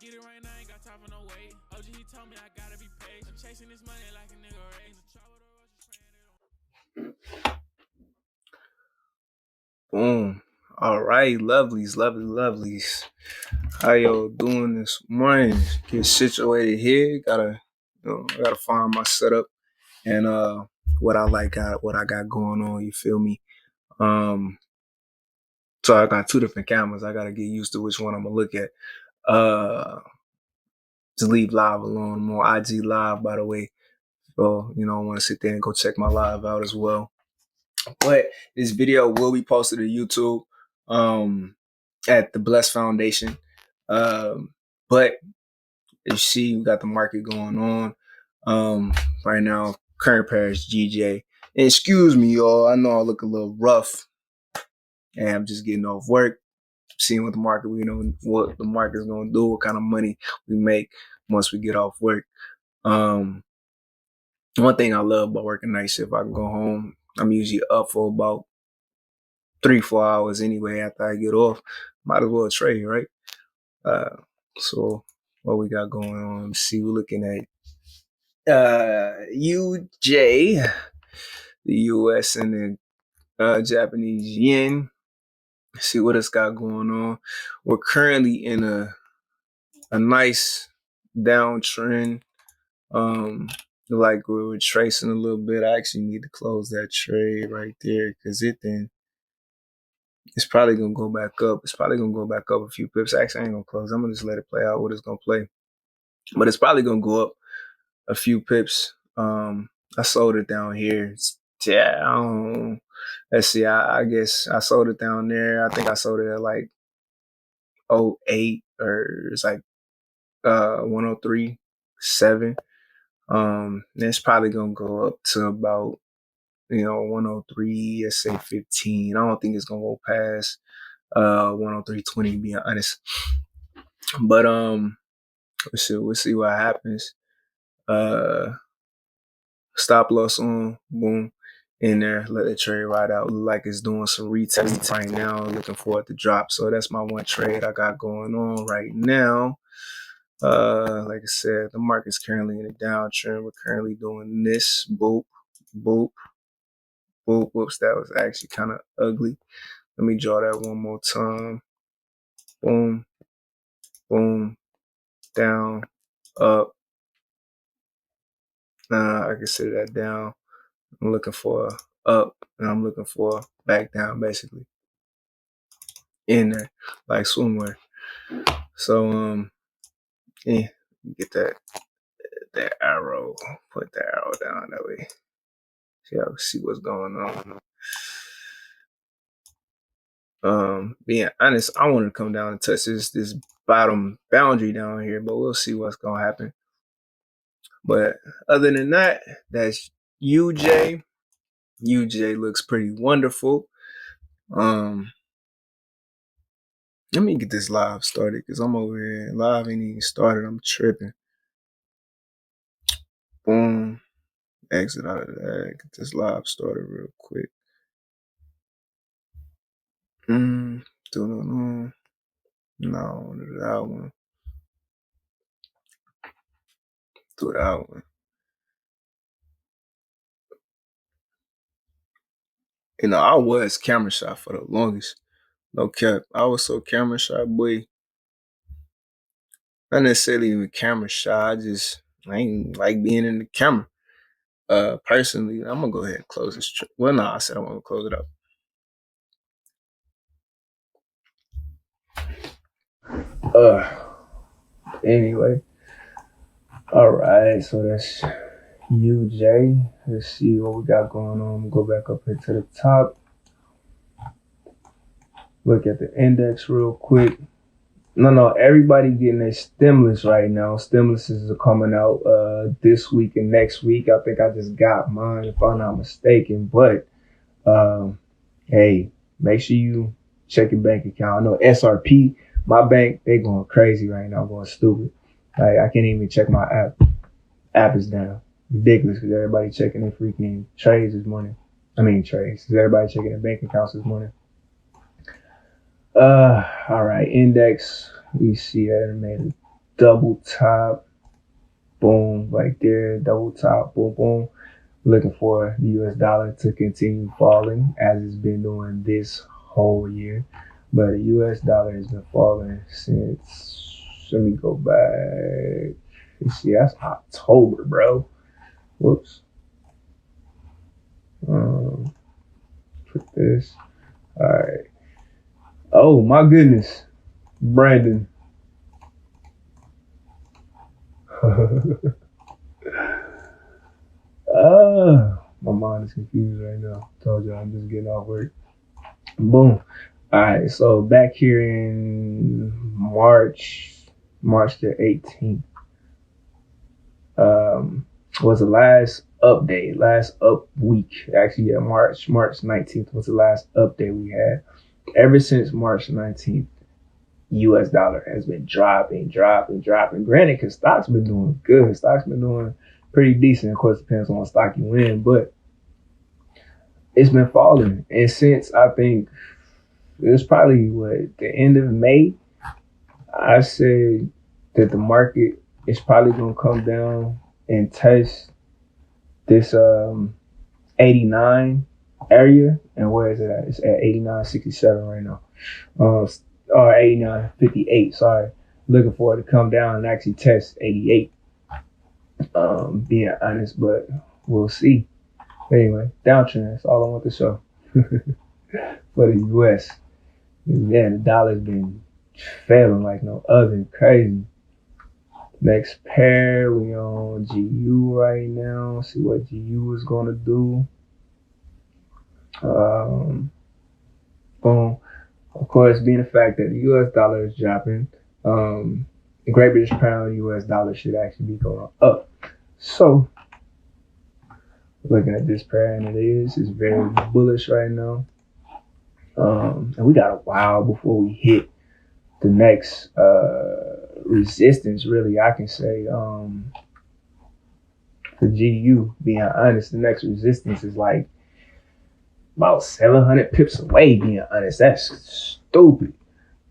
get it right now, ain't got time for no wait. OG, he told me I gotta be patient. I'm chasing this money like a nigga race. Boom. All right, lovelies, lovelies. How y'all doing this morning? Get situated here. Gotta find my setup and what I what I got going on. You feel me? So I got two different cameras. I gotta get used to which one I'm gonna look at. To leave live alone. I'm on IG live, by the way. So I want to sit there and go check my live out as well. But this video will be posted to YouTube at the Bless Foundation. But you see, we got the market going on right now. Current pair is GJ. And excuse me, y'all. I know I look a little rough, and I'm just getting off work, seeing what the market, what the market's gonna do, what kind of money we make once we get off work. One thing I love about working night shift, I can go home. I'm usually up for about 3-4 hours anyway after I get off. Might as well trade, right? So what we got going on? Let's see, we're looking at UJ, the US and the Japanese yen. Let's see what it's got going on. We're currently in a nice downtrend. Like we were tracing a little bit. I actually need to close that trade right there because it's probably gonna go back up. It's probably gonna go back up a few pips. Actually, I ain't gonna close. I'm gonna just let it play out what it's gonna play. But it's probably gonna go up a few pips. I sold it down here. It's down. Let's see. I guess I sold it down there. I think I sold it at like 08 or it's like 103.7. It's probably gonna go up to about 103, let's say 15. I don't think it's gonna go past 103.20 to be honest. But we'll see what happens. Stop loss on, boom, in there, let the trade ride out. Look like it's doing some retesting right now, looking for it to drop. So that's my one trade I got going on right now. Like I said, the market's currently in a downtrend. We're currently doing this, boop, boop, boop. Whoops, that was actually kind of ugly. Let me draw that one more time. Boom, boom, down, up. I consider that down. I'm looking for up, and I'm looking for back down, basically. In there, like swimwear. So, yeah, get that arrow. Put the arrow down that way. So y'all can see what's going on. Being honest, I want to come down and touch this bottom boundary down here, but we'll see what's gonna happen. But other than that, that's UJ. UJ looks pretty wonderful. Let me get this live started because I'm over here. Live ain't even started. I'm tripping. Boom. Exit out of that. Get this live started real quick. No, do that one. Do that one. I was camera shy for the longest. No cap. I was so camera shy, boy. Not necessarily even camera shy. I ain't like being in the camera. Personally, I'm gonna go ahead and close this. Well, no, I said I'm gonna close it up. Anyway. All right, so that's UJ. Let's see what we got going on. Go back up here to the top. Look at the index real quick. No, everybody getting their stimulus right now. Stimuluses are coming out this week and next week. I think I just got mine if I'm not mistaken. But hey, make sure you check your bank account. I know SRP, my bank, they going crazy right now, going stupid. Like I can't even check my app. App is down. Ridiculous because everybody checking their freaking trades this morning. Trades. Everybody checking their bank accounts this morning. All right, index. We see that it made double top, boom, right there, double top, boom, boom. Looking for the US dollar to continue falling as it's been doing this whole year. But the US dollar has been falling since, let me go back. Let's see, that's October, bro. Whoops. Put this. All right. Oh, my goodness. Brandon. My mind is confused right now. Told you I'm just getting off work. Boom. All right, so back here in March the 18th, was the last update, last up week. Actually, yeah, March 19th was the last update we had. Ever since March 19th, US dollar has been dropping. Granted, because stocks been doing good. Stocks been doing pretty decent. Of course, it depends on what stock you in, but it's been falling. And since I think it was probably the end of May, I said that the market is probably gonna come down and test this 89 area. And where is it at? It's at 89.67 right now. Or 89.58, sorry. Looking for it to come down and actually test 88. Being honest, but we'll see. Anyway, downtrend, that's all I want to show. For the US. Yeah, the dollar's been failing like no other. Crazy. Next pair, we on GU right now. See what GU is gonna do. Boom. Of course, being the fact that the US dollar is dropping, the Great British Pound US dollar should actually be going up. So, looking at this pair, and it's very bullish right now. And we got a while before we hit the next resistance, really, I can say. For GU, being honest, the next resistance is like about 700 pips away, being honest. That's stupid.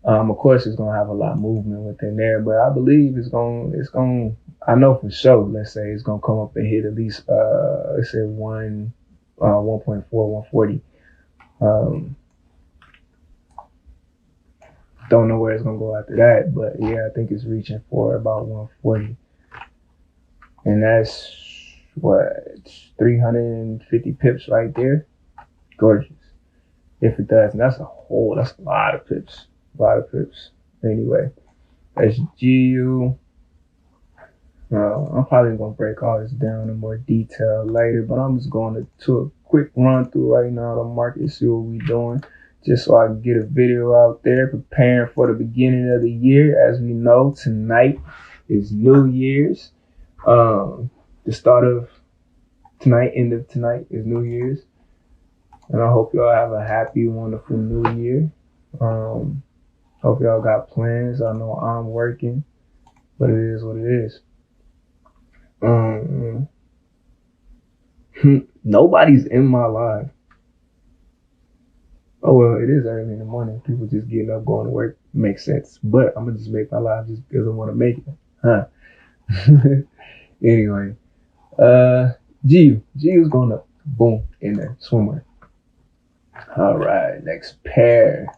Of course, it's gonna have a lot of movement within there, but I believe it's gonna. I know for sure. Let's say it's gonna come up and hit at least, let's say 1.4, 140. Don't know where it's gonna go after that, but yeah, I think it's reaching for about 140, and that's what 350 pips right there. Gorgeous. If it does, and that's a lot of pips. Anyway, that's GU. I'm probably gonna break all this down in more detail later, but I'm just going to a quick run through right now the market, see what we're doing, just so I can get a video out there preparing for the beginning of the year. As we know, tonight is New Year's. The start of tonight, end of tonight is New Year's. And I hope y'all have a happy, wonderful New Year. Hope y'all got plans. I know I'm working, but it is what it is. Nobody's in my live. Oh, well, it is early in the morning. People just getting up, going to work. Makes sense. But I'm going to just make my live just because I want to make it. Anyway. GU's going up. Boom. In there. Swimwear. All right. Next pair.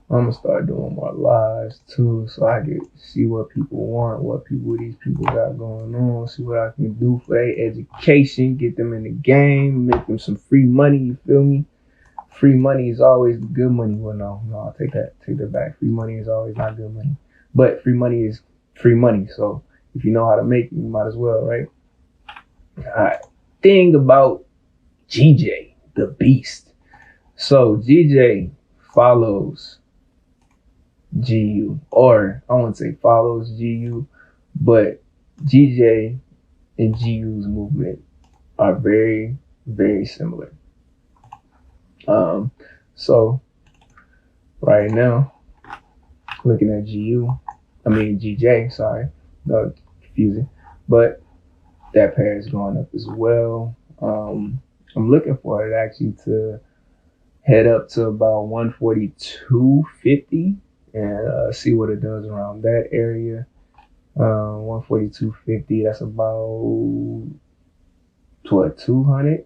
I'm going to start doing more lives too, so I can see what people want, what these people got going on, see what I can do for their education, get them in the game, make them some free money, you feel me? Free money is always good money. Well, no, I'll take that back. Free money is always not good money. But free money is free money, so if you know how to make it, you might as well, right? All right. Thing about GJ, the beast. So GJ follows GU, or I won't say follows GU, but GJ and GU's movement are very, very similar. So right now, looking at GJ, sorry, no, confusing, but that pair is going up as well. I'm looking for it actually to head up to about 142.50 and see what it does around that area. 142.50. That's about what 200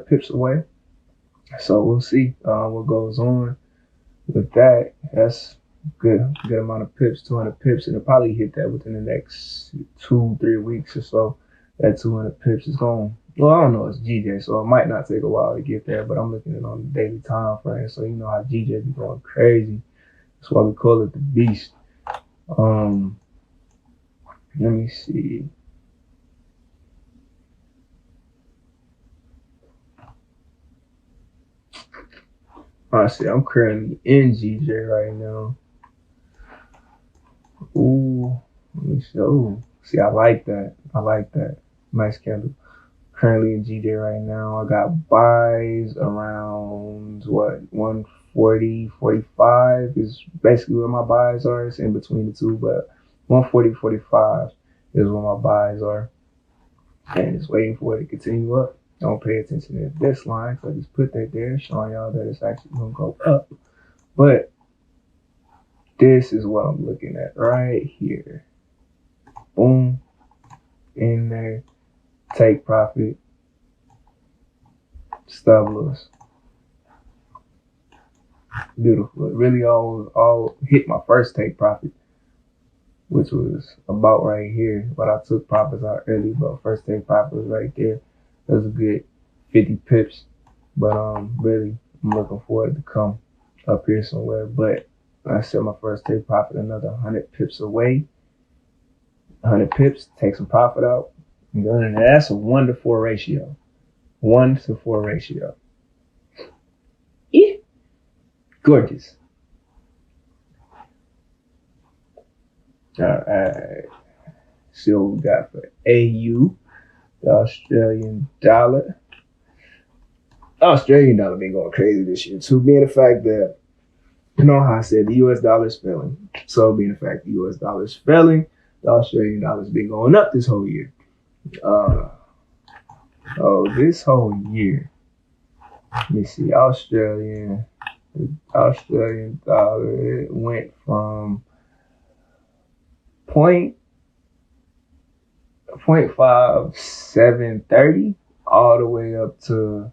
pips away. So we'll see what goes on with that. That's good amount of pips, 200 pips, and it'll probably hit that within the next 2-3 weeks or so. That 200 pips is going. Well, I don't know. It's GJ, so it might not take a while to get there. But I'm looking at it on the daily time frame, so you know how GJ be going crazy. That's why we call it the beast. Let me see. Honestly, I'm currently in GJ right now. Ooh, let me see. Ooh, see, I like that. Nice candle. Currently in GJ right now. I got buys around what 140, 45 is basically where my buys are. It's in between the two, but 140, 45 is where my buys are. And it's waiting for it to continue up. Don't pay attention to this line, so I just put that there, showing y'all that it's actually gonna go up. But this is what I'm looking at right here. Boom. In there. Take profit. Stop loss. Beautiful. It really all hit my first take profit, which was about right here. But I took profits out early, but first take profit was right there. That was a good 50 pips. But really, I'm looking for it to come up here somewhere. But I set my first take profit another 100 pips away. 100 pips, take some profit out. And that's a 1-to-4 ratio. 1-to-4 ratio. Yeah. Gorgeous. All right. See what we got for AU, the Australian dollar. The Australian dollar been going crazy this year too, being the fact that, you know how I said the US dollar is failing. So being the fact the US dollar is failing, the Australian dollar has been going up this whole year. This whole year. Let me see, Australian dollar, it went from 0.5730 all the way up to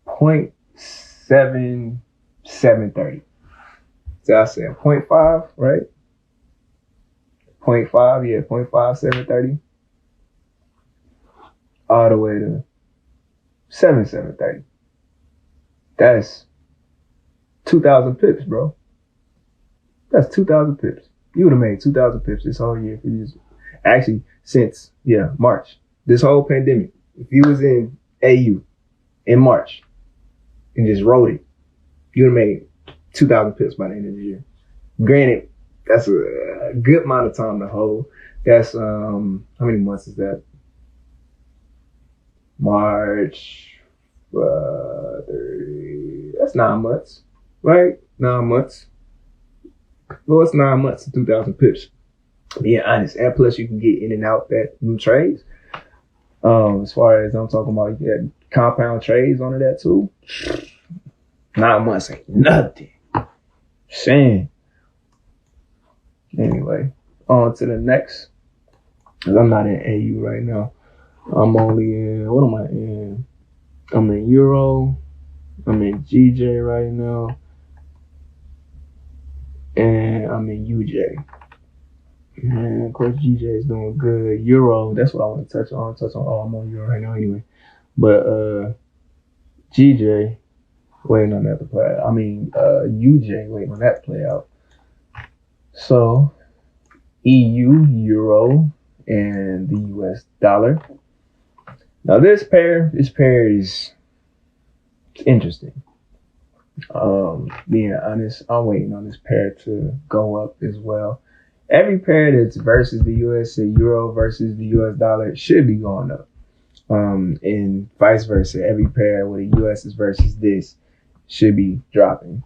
0.7730. So I said 0.5, right? 0.5, yeah, 0.5730. All the way to 7730. That's 2,000 pips, bro. That's 2,000 pips. You would have made 2,000 pips this whole year if you just actually since March. This whole pandemic. If you was in AU in March and just wrote it, you would have made 2,000 pips by the end of the year. Granted, that's a good amount of time to hold. That's how many months is that? March, 30. That's 9 months, right? 9 months. Well, it's 9 months and 2,000 pips. Being honest, and plus you can get in and out that new trades. As far as I'm talking about, you get compound trades onto that too. 9 months ain't nothing. Saying. Anyway, on to the next. Cause I'm not in AU right now. I'm only in, what am I in? I'm in Euro. I'm in GJ right now. And I'm in UJ. And of course, GJ is doing good. Euro, that's what I want to touch on. I'm on Euro right now anyway. But GJ, waiting on that to play out. UJ, waiting on that to play out. So, EU, Euro, and the US dollar. Now this pair is interesting. Being honest, I'm waiting on this pair to go up as well. Every pair that's versus the US and Euro versus the US dollar should be going up. And vice versa. Every pair with the US is versus this should be dropping.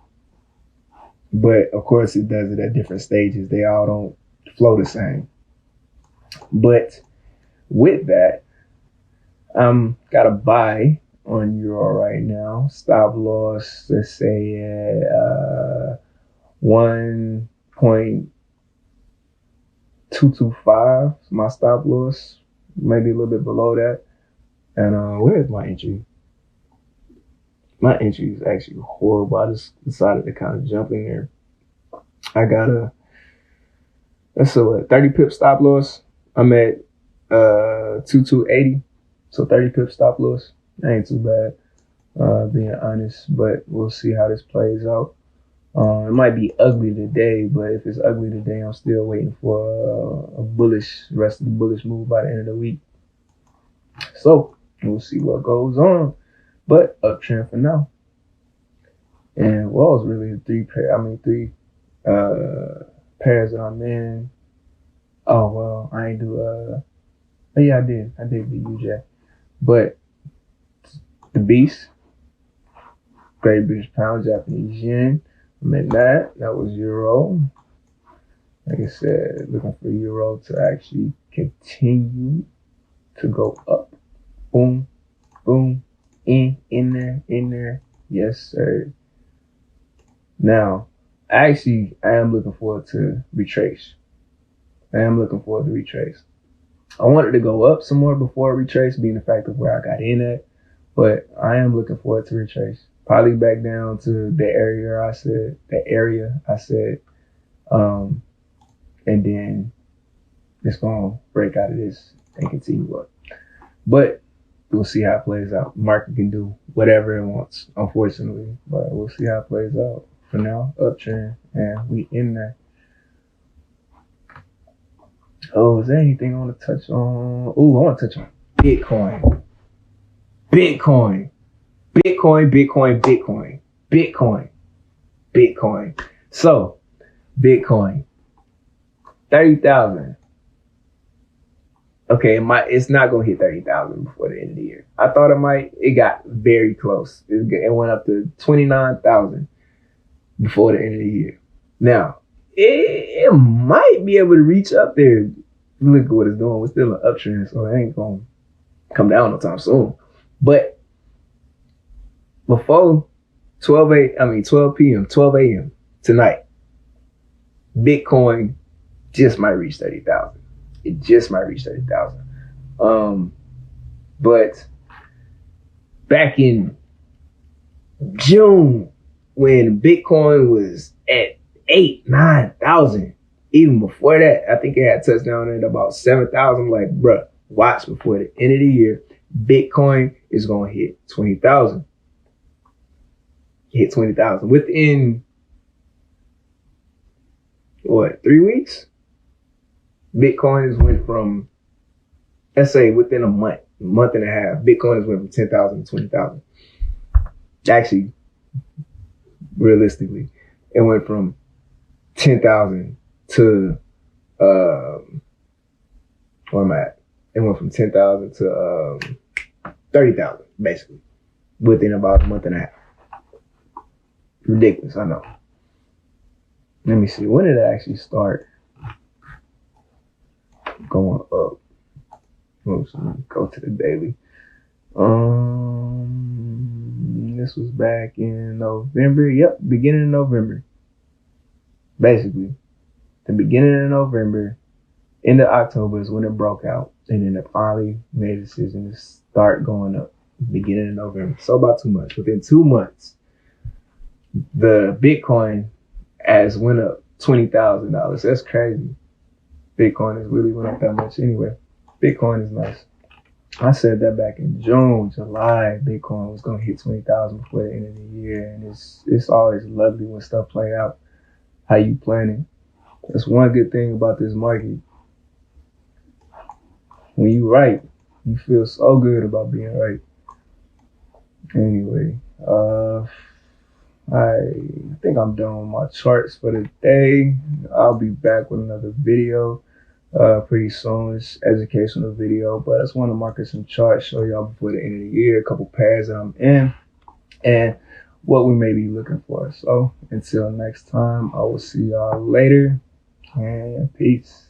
But of course it does it at different stages. They all don't flow the same. But with that, got a buy on Euro right now. Stop loss, let's say at 1.225 is my stop loss, maybe a little bit below that. And where's my entry? My entry is actually horrible. I just decided to kind of jump in there. I got that's a 30 pip stop loss. I'm at 2280, so 30 pip stop loss. That ain't too bad, being honest. But we'll see how this plays out. It might be ugly today, but if it's ugly today, I'm still waiting for a rest of the bullish move by the end of the week. So we'll see what goes on. But uptrend for now. And was really three pairs that I'm in. Oh well, I ain't do yeah, I did the UJ. But the Beast, Great British Pound, Japanese Yen, I'm in that. That was Euro. Like I said, looking for Euro to actually continue to go up. Boom, boom, in there. Yes, sir. Now, I am looking forward to retrace. I wanted to go up some more before retrace, being the fact of where I got in at, but I am looking forward to retrace. Probably back down to the area I said, and then it's gonna break out of this and continue up. But we'll see how it plays out. Market can do whatever it wants, unfortunately, but we'll see how it plays out. For now, uptrend, and we in there. Oh, is there anything I want to touch on? Oh, I want to touch on Bitcoin. So, Bitcoin, 30,000. Okay, it's not gonna hit 30,000 before the end of the year. I thought it might. It got very close. It went up to 29,000 before the end of the year. Now, it might be able to reach up there. Look at what it's doing. We're still an uptrend, so it ain't gonna come down no time soon. But before 12 a.m. tonight, Bitcoin just might reach 30,000. It just might reach 30,000. But back in June, when Bitcoin was at 8,000-9,000, even before that, I think it had touched down at about 7,000. Like, bruh, watch before the end of the year, Bitcoin is going to hit 20,000. Hit 20,000 within 3 weeks. Bitcoin has went from, let's say within a month and a half, Bitcoin has went from 10,000 to 20,000. Actually, realistically, it went from 10,000 to where am I at? It went from 10,000 to 30,000, basically, within about a month and a half. Ridiculous, I know. Let me see. When did it actually start going up? Oops, go to the daily. This was back in November. Yep, beginning of November. Basically, the beginning of November, end of October is when it broke out, and then it finally made a decision to start going up. Beginning of November, so about 2 months. Within 2 months, the Bitcoin has went up $20,000. That's crazy. Bitcoin has really went up that much anyway. Bitcoin is nice. I said that back in June, July, Bitcoin was gonna hit 20,000 before the end of the year, and it's always lovely when stuff play out how you plan it. That's one good thing about this market. When you right, you feel so good about being right. Anyway, I think I'm done with my charts for the day. I'll be back with another video pretty soon. It's educational video, but I just want to mark some charts, show y'all before the end of the year, a couple pairs that I'm in, and what we may be looking for. So until next time, I will see y'all later, and peace.